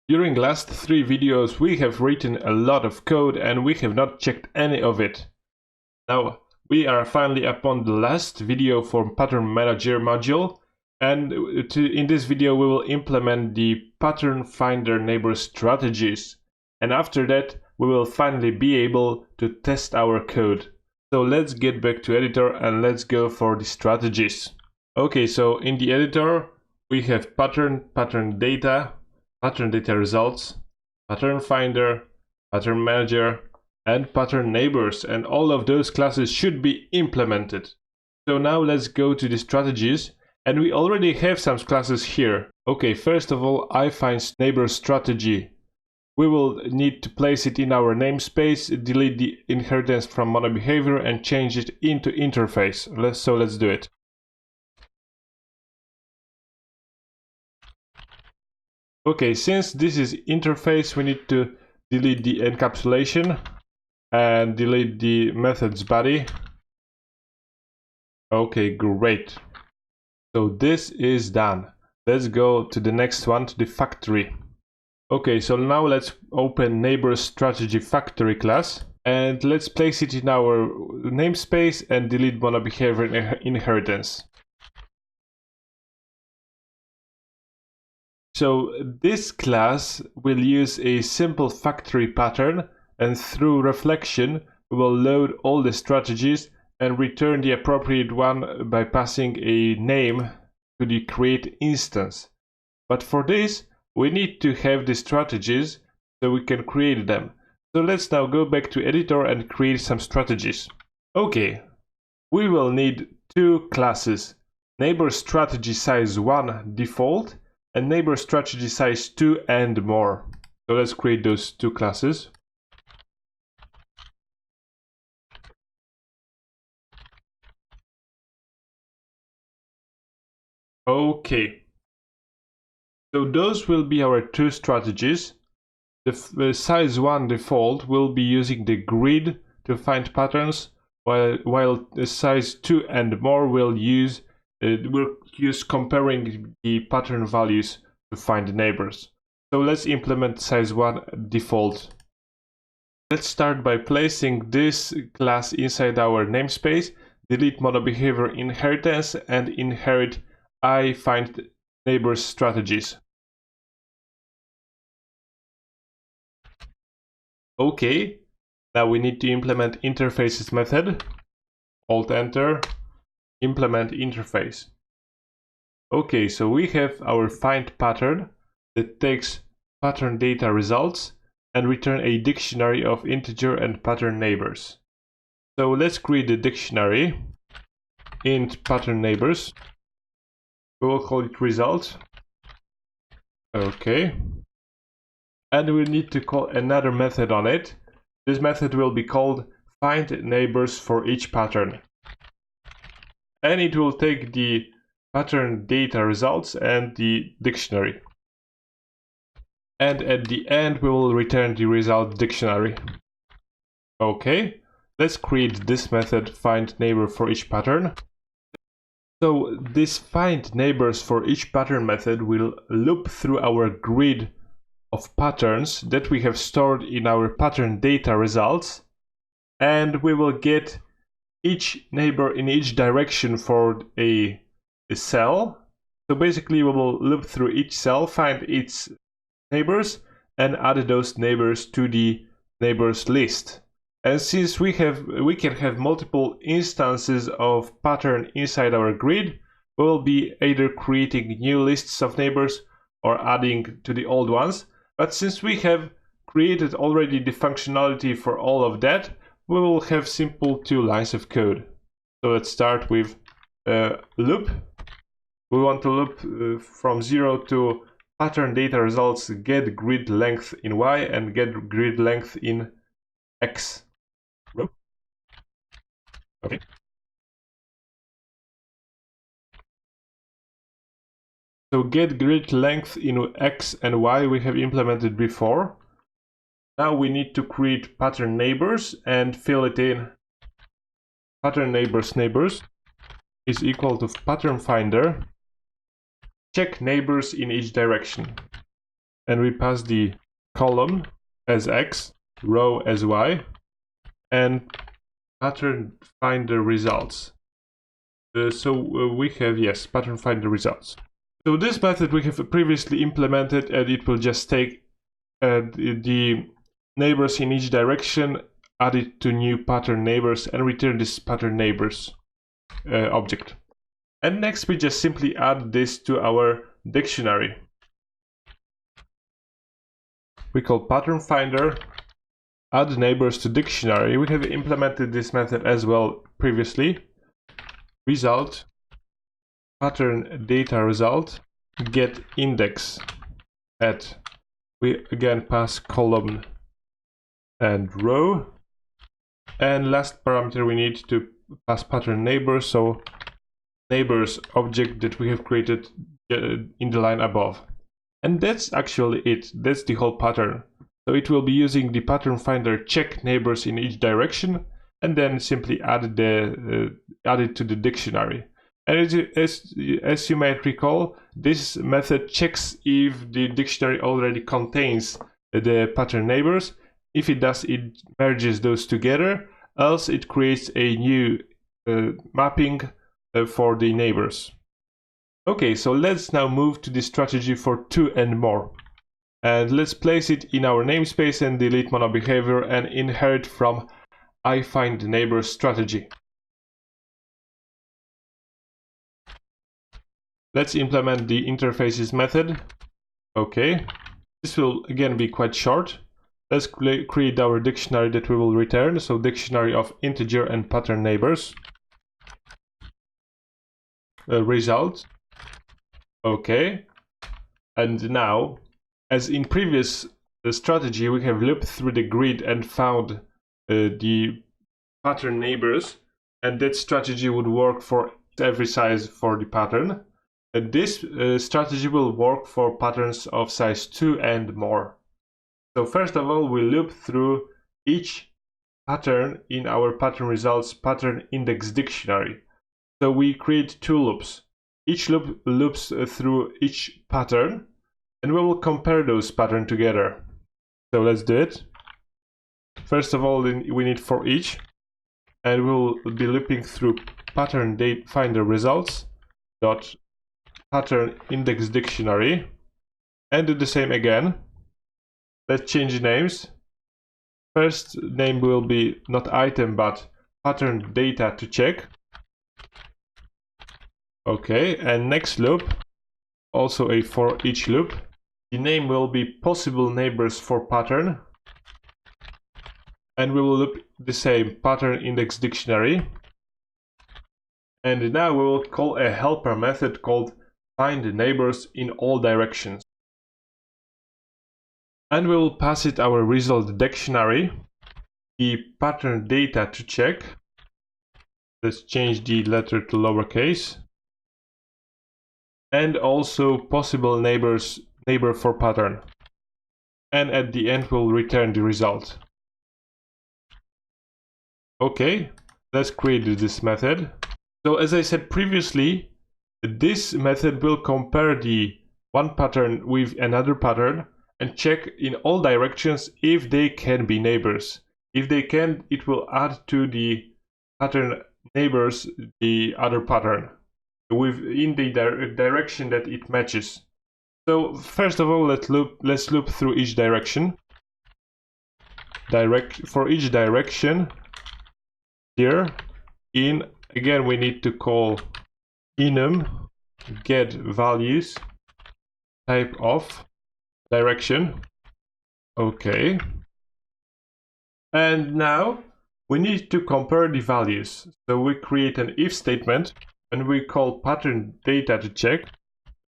During last 3 videos we have written a lot of code and we have not checked any of it. Now we are finally upon the last video for Pattern Manager module, and in this video we will implement the Pattern Finder neighbor strategies, and after that we will finally be able to test our code. So let's get back to editor and let's go for the strategies. Okay, so in the editor we have pattern data results, pattern finder, pattern manager, and pattern neighbors, and all of those classes should be implemented. So now let's go to the strategies, and we already have some classes here. Okay, first of all, I find neighbor strategy. We will need to place it in our namespace, delete the inheritance from mono behavior, and change it into interface. Let's do it. Okay, since this is interface, we need to delete the encapsulation and delete the method's body. Okay, great. So this is done. Let's go to the next one, to the factory. Okay, so now let's open neighbor strategy factory class and let's place it in our namespace and delete mono behavior inheritance. So this class will use a simple factory pattern, and through reflection we will load all the strategies and return the appropriate one by passing a name to the create instance. But for this we need to have the strategies so we can create them. So let's now go back to editor and create some strategies. Okay, we will need 2 classes, neighbor strategy size 1 default and neighbor strategy size 2 and more. So let's create those 2 classes. Okay, so those will be our 2 strategies. The size 1 default will be using the grid to find patterns, while the size 2 and more will use comparing the pattern values to find neighbors. So let's implement size 1 default. Let's start by placing this class inside our namespace, delete mono behavior inheritance, and inherit I find neighbors strategies. Okay, now we need to implement interfaces method. Alt enter, implement interface. Okay, so we have our find pattern that takes pattern data results and return a dictionary of integer and pattern neighbors. So let's create a dictionary, int pattern neighbors. We will call it result. Okay. And we need to call another method on it. This method will be called find neighbors for each pattern. And it will take the pattern data results and the dictionary. And at the end we will return the result dictionary. Okay, let's create this method find neighbor for each pattern. So this find neighbors for each pattern method will loop through our grid of patterns that we have stored in our pattern data results, and we will get each neighbor in each direction for a cell. So basically we will loop through each cell, find its neighbors, and add those neighbors to the neighbors list. And since we can have multiple instances of pattern inside our grid, we will be either creating new lists of neighbors or adding to the old ones. But since we have created already the functionality for all of that, we will have simple 2 lines of code. So let's start with loop. We want to loop from 0 to pattern data results get grid length in Y and get grid length in X. Okay. So get grid length in X and Y we have implemented before. Now we need to create pattern neighbors and fill it in. Pattern neighbors is equal to pattern finder check neighbors in each direction. and we pass the column as X, row as Y, and pattern finder results. We have, yes, pattern finder results. So this method we have previously implemented, and it will just take the neighbors in each direction, add it to new pattern neighbors, and return this pattern neighbors object. And next we just simply add this to our dictionary. We call pattern finder add neighbors to dictionary. We have implemented this method as well previously. Result pattern data result get index at, we again pass column and row, and last parameter we need to pass pattern neighbor, so neighbors object that we have created in the line above. And that's actually it. That's the whole pattern. So it will be using the pattern finder check neighbors in each direction, and then simply add it to the dictionary. And as you might recall, this method checks if the dictionary already contains the pattern neighbors. If it does, it merges those together, else it creates a new mapping for the neighbors. Okay, so let's now move to the strategy for to and more. And let's place it in our namespace and delete mono behavior and inherit from I find neighbors strategy. Let's implement the interfaces method. Okay, this will again be quite short. Let's create our dictionary that we will return. So dictionary of integer and pattern neighbors. Result. Okay, and now, as in previous strategy, we have looped through the grid and found the pattern neighbors, and that strategy would work for every size for the pattern. And this strategy will work for patterns of size 2 and more. So first of all, we loop through each pattern in our pattern results pattern index dictionary. So we create 2 loops. Each loop loops through each pattern, and we will compare those patterns together. So let's do it. First of all, we need for each, and we will be looping through pattern date finder results dot pattern index dictionary, and do the same again. Let's change the names. First name will be not item but pattern data to check. Okay, and next loop, also a for each loop. The name will be possible neighbors for pattern, and we will loop the same pattern index dictionary. And now we will call a helper method called find neighbors in all directions. And we will pass it our result dictionary, the pattern data to check. Let's change the letter to lowercase. And also possible neighbor for pattern. And at the end we'll return the result. Okay, let's create this method. So as I said previously, this method will compare the one pattern with another pattern and check in all directions if they can be neighbors. If they can, it will add to the pattern neighbors the other pattern within the direction that it matches. So first of all, let's loop through each direction. For each direction here, again we need to call enum get values type of direction. Okay, and now we need to compare the values. So we create an if statement and we call pattern data to check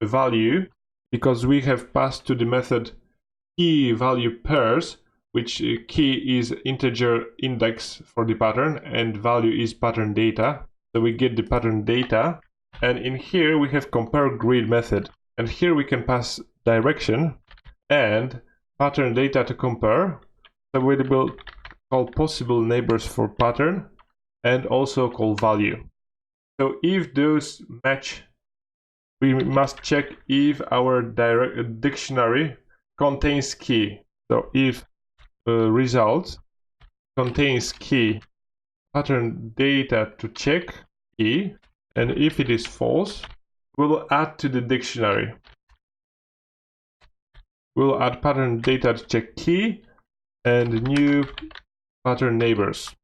value, because we have passed to the method key value pairs, which key is integer index for the pattern and value is pattern data. So we get the pattern data, and in here we have compare grid method, and here we can pass direction and pattern data to compare. So we will call possible neighbors for pattern and also call value. So if those match, we must check if our dictionary contains key. So if result contains key pattern data to check key, and if it is false, we will add to the dictionary. We'll add pattern data to check key and new pattern neighbors.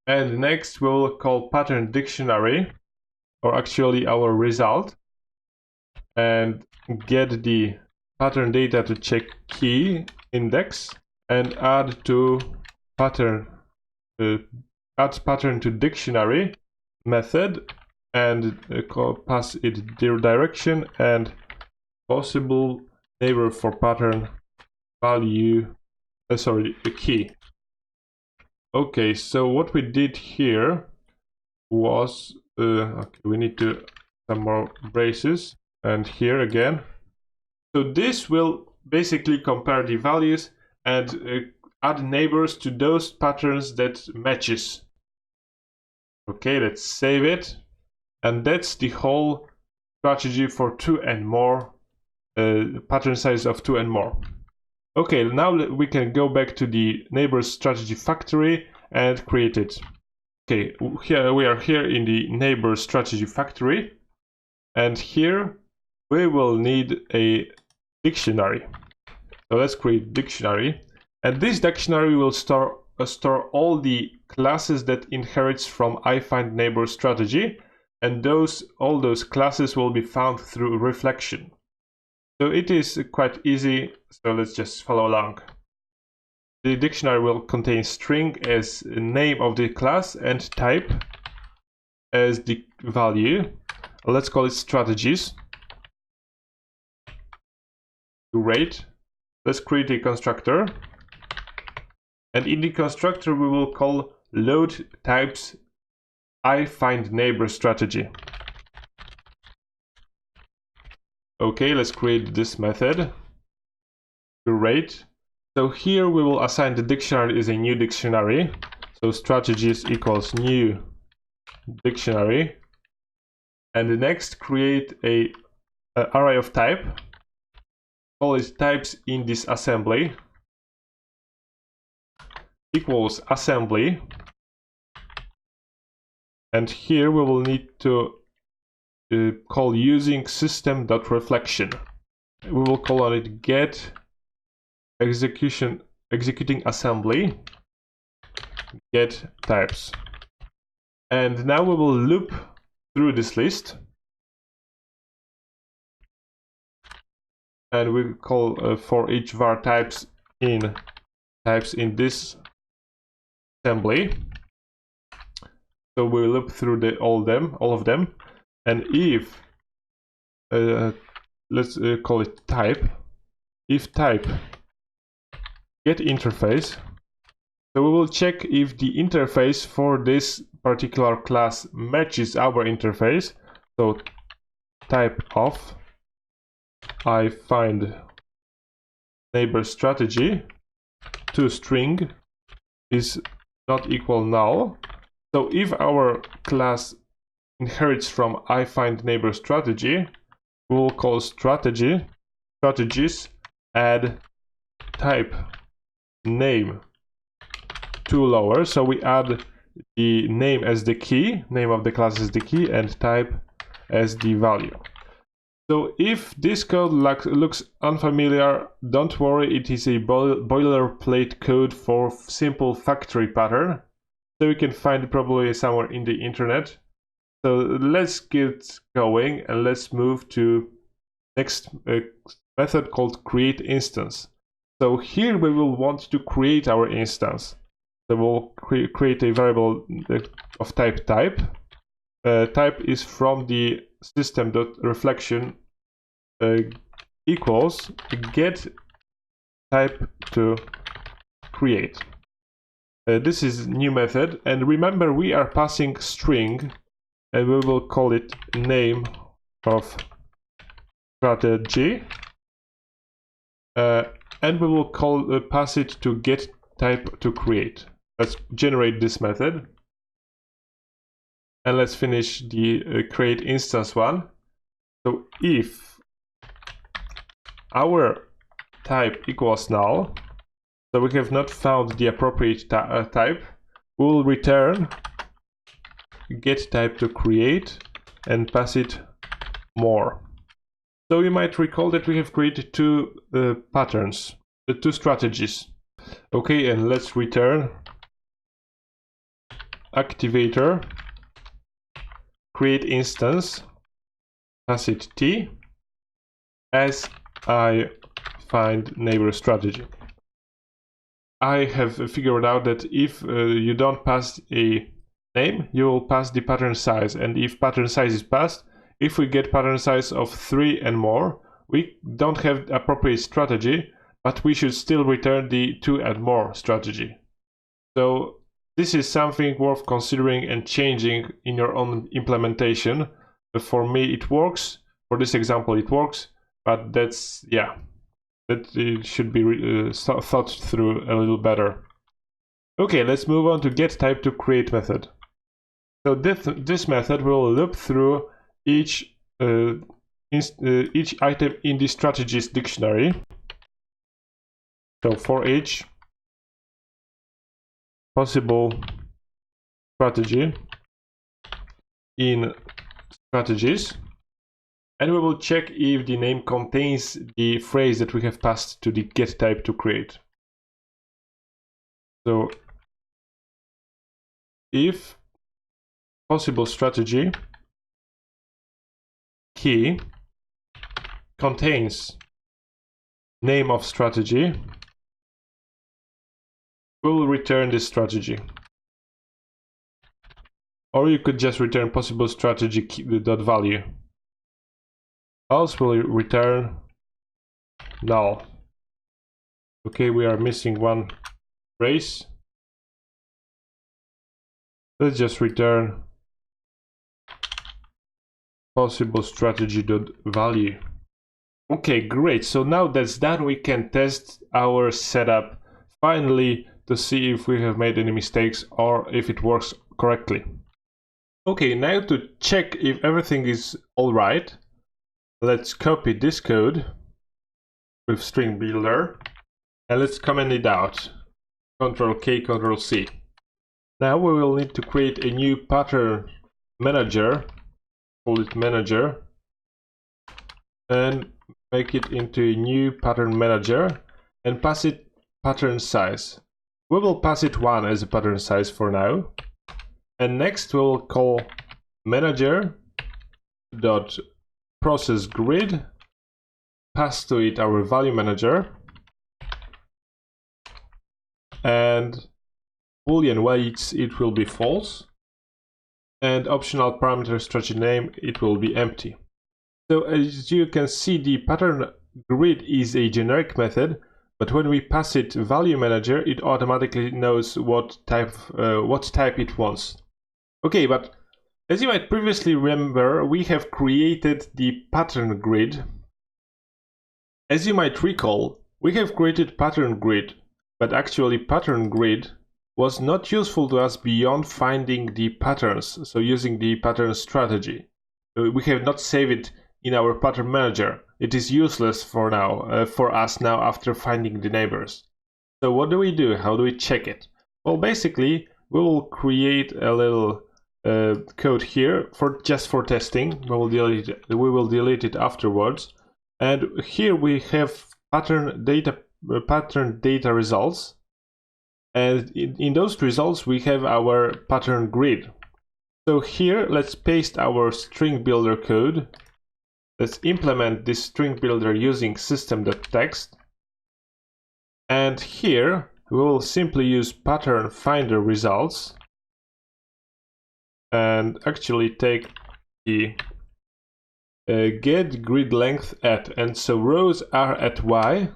And next we'll call pattern dictionary, or actually our result, and get the pattern data to check key index and add to pattern add pattern to dictionary method and pass it direction and possible neighbor for pattern value a key. Okay, so what we did here was okay, we need to some more braces, and here again. So this will basically compare the values and add neighbors to those patterns that matches. Okay, let's save it, and that's the whole strategy for 2 and more, pattern size of 2 and more. Okay, now we can go back to the neighbors strategy factory and create it. Okay, here we are here in the neighbor strategy factory, and here we will need a dictionary. So let's create dictionary, and this dictionary will store all the classes that inherits from iFindNeighbor strategy, and all those classes will be found through reflection. So it is quite easy, so let's just follow along. The dictionary will contain string as name of the class and type as the value. Let's call it strategies. Great. Let's create a constructor. And in the constructor we will call load types iFindNeighbor strategy. Okay, let's create this method. Great. So here we will assign the dictionary as a new dictionary. So strategies equals new dictionary. And next create a array of type. Call it types in this assembly equals assembly. And here we will need to call using system.reflection. We will call on it get executing assembly get types. And now we will loop through this list, and we call for each var types in this assembly. So we loop through all of them, and if let's call it type, if type get interface, so we will check if the interface for this particular class matches our interface. So type of iFindNeighbor strategy to string is not equal null. So if our class inherits from iFindNeighbor strategy, we will call strategies add type name to lower. So we add the name as the key, name of the class as the key, and type as the value. So if this code looks unfamiliar, don't worry, it is a boilerplate code for simple factory pattern. So you can find it probably somewhere in the internet. So let's get going and let's move to next method called create instance. So here we will want to create our instance. So we'll create a variable of type. Type is from the system.reflection equals get type to create. This is new method, and remember we are passing string, and we will call it name of strategy, and we will pass it to get type to create. Let's generate this method, and let's finish the create instance one. So if our type equals null, so we have not found the appropriate type, we will return get type to create and pass it more. So you might recall that we have created two patterns, two strategies. Okay, and let's return activator, create instance, pass it t, as I find neighbor strategy. I have figured out that if you don't pass a name, you will pass the pattern size, and if pattern size is passed, if we get pattern size of 3 and more, we don't have appropriate strategy, but we should still return the 2 and more strategy. So this is something worth considering and changing in your own implementation. For me it works, for this example it works, but that's, yeah, that it should be thought through a little better. Okay, let's move on to get type to create method. So this method will loop through each item in the strategies dictionary. So for each possible strategy in strategies, and we will check if the name contains the phrase that we have passed to the get type to create. So if possible strategy key contains name of strategy, we will return this strategy. Or you could just return possible strategy dot value. Else we'll return null. Okay, we are missing one phrase. Let's just return possible strategy dot value. Okay, great. So now that's done, we can test our setup finally to see if we have made any mistakes or if it works correctly. Okay, now to check if everything is all right, let's copy this code with string builder and let's comment it out. Ctrl K, Ctrl C. Now we will need to create a new pattern manager, call it manager, and make it into a new pattern manager and pass it pattern size. We will pass it 1 as a pattern size for now. And next we will call manager dot process grid, pass to it our value manager, and boolean weights it will be false, and optional parameter strategy name it will be empty. So as you can see, the pattern grid is a generic method, but when we pass it value manager, it automatically knows what type it wants. Okay, but as you might previously remember, we have created the pattern grid. As you might recall, we have created pattern grid, but actually pattern grid was not useful to us beyond finding the patterns, so using the pattern strategy. We have not saved it in our pattern manager. It is useless for now, for us now after finding the neighbors. So what do we do? How do we check it? Well, basically, we will create a little code here just for testing. We will delete it afterwards. And here we have pattern data results. And in those results, we have our pattern grid. So here, let's paste our string builder code. Let's implement this string builder using system.text. And here, we will simply use pattern finder results and actually take the get grid length at, and so rows are at y,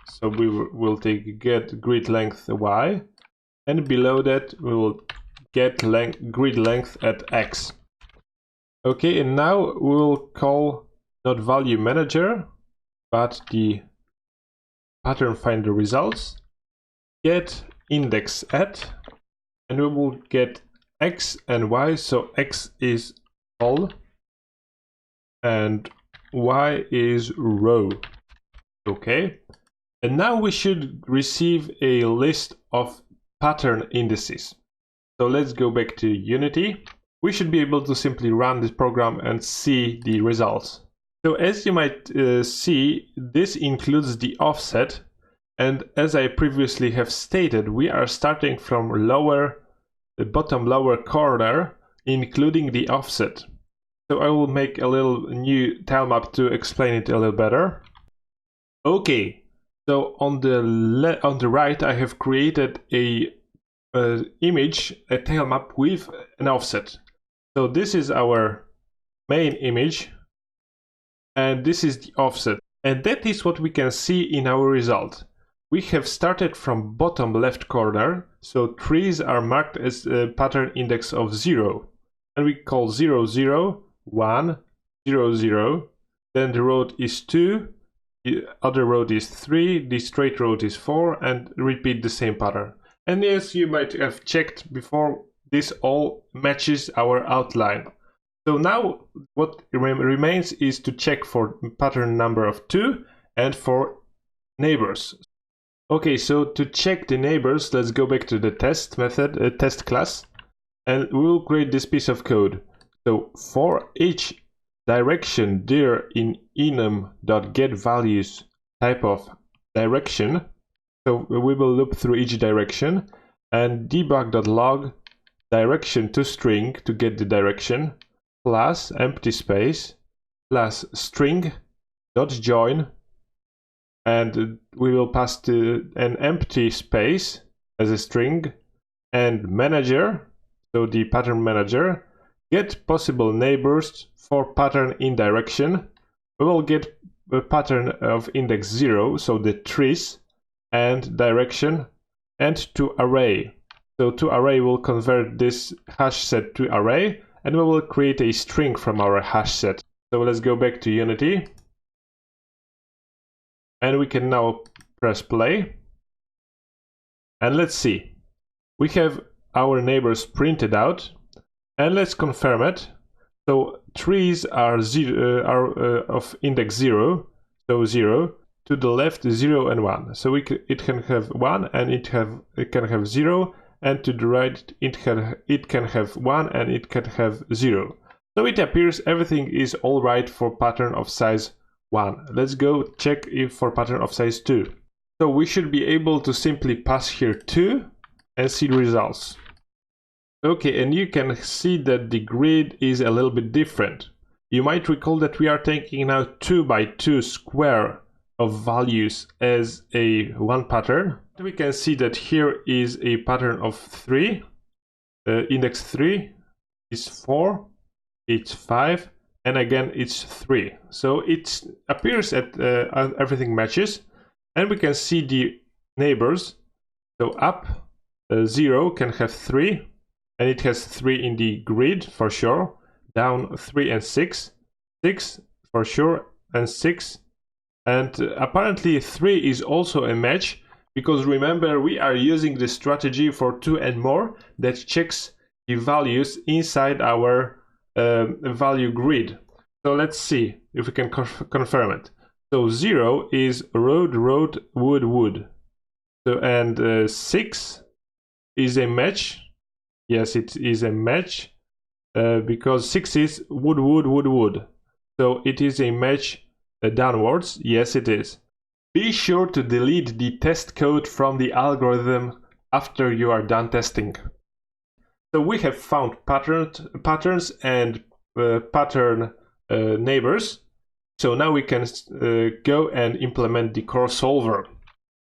so we will take get grid length y, and below that we will get grid length at x. Okay, and now we will call not value manager but the pattern finder results, get index at, and we will get x and y, so x is all and y is row. Okay, And now we should receive a list of pattern indices. So let's go back to Unity. We should be able to simply run this program and see the results. So as you might see, this includes the offset. And as I previously have stated, we are starting from the bottom lower corner, including the offset. So I will make a little new tilemap to explain it a little better. Okay, so on the right, I have created a image, a tilemap with an offset. So this is our main image, and this is the offset. And that is what we can see in our result. We have started from bottom left corner, so trees are marked as a pattern index of 0. And we call 0, 0, 1, 0, 0. Then the road is 2, the other road is 3, the straight road is 4, and repeat the same pattern. And as you might have checked before, this all matches our outline. So now what remains is to check for pattern number of 2 and for neighbors. Okay, so to check the neighbors, let's go back to the test method, test class, and we will create this piece of code. So for each direction there in enum.getValues type of direction, so we will loop through each direction, and debug.log direction to string to get the direction, plus empty space, plus string dot join, and we will pass to an empty space as a string, and manager, so the pattern manager, get possible neighbors for pattern in direction. We will get a pattern of index 0, so the trees, and direction, and to array. So to array will convert this hash set to array, and we will create a string from our hash set. So let's go back to Unity. And we can now press play. And let's see. We have our neighbors printed out. And let's confirm it. So trees are of index 0, so 0. To the left 0 and 1. So it can have 1 and it can have 0. And to the right it can have 1 and it can have 0. So it appears everything is all right for pattern of size 1. Let's go check if for pattern of size 2. So we should be able to simply pass here 2 and see the results. Okay, and you can see that the grid is a little bit different. You might recall that we are taking now 2 by 2 square of values as a one pattern. We can see that here is a pattern of 3. Index 3 is 4, it's 5, and again it's 3. So it appears that everything matches, and we can see the neighbors. So up 0 can have 3, and it has 3 in the grid for sure. Down 3 and 6, 6 for sure, and 6. And apparently 3 is also a match, because remember we are using the strategy for 2 and more that checks the values inside our value grid. So let's see if we can confirm it. So 0 is road, road, wood, wood. So and 6 is a match. Yes, it is a match because 6 is wood, wood, wood, wood. So it is a match downwards. Yes, it is. Be sure to delete the test code from the algorithm after you are done testing. So we have found patterns and pattern neighbors. So now we can go and implement the core solver.